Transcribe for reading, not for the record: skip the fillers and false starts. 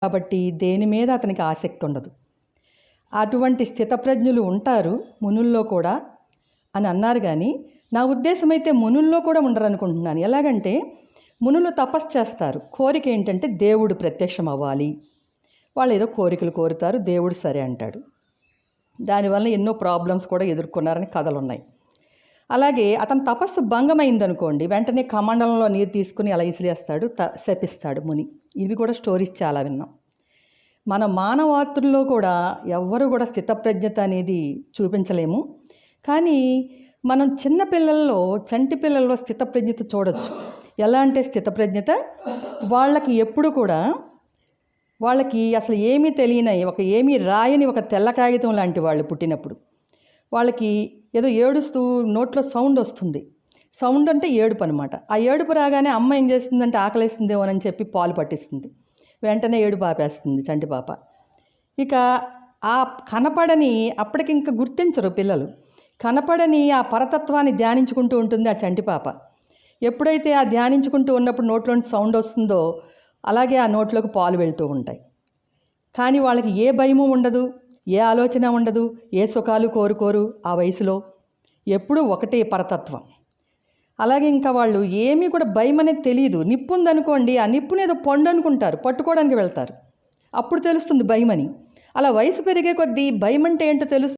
కాబట్టి దేని మీద అతనికి ఆసక్తి ఉండదు. అటువంటి స్థితప్రజ్ఞులు ఉంటారు మునుల్లో కూడా అని అన్నారు. కానీ నా ఉద్దేశం అయితే మునుల్లో కూడా ఉండరు అనుకుంటున్నాను. ఎలాగంటే మునులు తపస్సు చేస్తారు. కోరిక ఏంటంటే దేవుడు ప్రత్యక్షం అవ్వాలి. వాళ్ళు ఏదో కోరికలు కోరుతారు, దేవుడు సరే అంటాడు. దానివల్ల ఎన్నో ప్రాబ్లమ్స్ కూడా ఎదుర్కొన్నారని కథలు ఉన్నాయి. అలాగే అతని తపస్సు భంగమైందనుకోండి, వెంటనే కమండలంలో నీరు తీసుకుని అలా ఇసిరేస్తాడు, శపిస్తాడు ముని. ఇవి కూడా స్టోరీస్ చాలా విన్నాం. మన మానవాతుల్లో కూడా ఎవ్వరూ కూడా స్థితప్రజ్ఞత అనేది చూపించలేము. కానీ మనం చిన్నపిల్లల్లో, చంటి పిల్లల్లో స్థితప్రజ్ఞత చూడొచ్చు. ఎలా అంటే స్థితప్రజ్ఞత వాళ్ళకి ఎప్పుడు కూడా వాళ్ళకి అసలు ఏమీ తెలియని ఏమీ రాయని ఒక తెల్ల కాగితం లాంటి వాళ్ళు పుట్టినప్పుడు వాళ్ళకి ఏదో ఏడుస్తూ నోట్లో సౌండ్ వస్తుంది. సౌండ్ అంటే ఏడుపు అనమాట. ఆ ఏడుపు రాగానే అమ్మ ఏం చేస్తుందంటే ఆకలిస్తుందేమోనని చెప్పి పాలు పట్టిస్తుంది. వెంటనే ఏడుపు ఆపేస్తుంది చంటి పాప. ఇక ఆ కనపడని, అప్పటికి ఇంకా గుర్తించరు పిల్లలు, కనపడని ఆ పరతత్వాన్ని ధ్యానించుకుంటూ ఉంటుంది ఆ చంటి పాప. ఎప్పుడైతే ఆ ధ్యానించుకుంటూ ఉన్నప్పుడు నోట్లోని సౌండ్ వస్తుందో అలాగే ఆ నోట్లోకి పాలు వెళ్తూ ఉంటాయి. కానీ వాళ్ళకి ఏ భయము ఉండదు, ఏ ఆలోచన ఉండదు, ఏ సుఖాలు కోరుకోరు. ఆ వయసులో ఎప్పుడూ ఒకటే పరతత్వం. అలాగే ఇంకా వాళ్ళు ఏమీ కూడా భయం అనేది తెలియదు. నిప్పు ఉందనుకోండి, ఆ నిప్పుని ఏదో పండు అనుకుంటారు, పట్టుకోవడానికి వెళ్తారు. అప్పుడు తెలుస్తుంది భయం అని. అలా వయసు పెరిగే కొద్దీ భయం అంటే ఏంటో తెలుస్తుంది.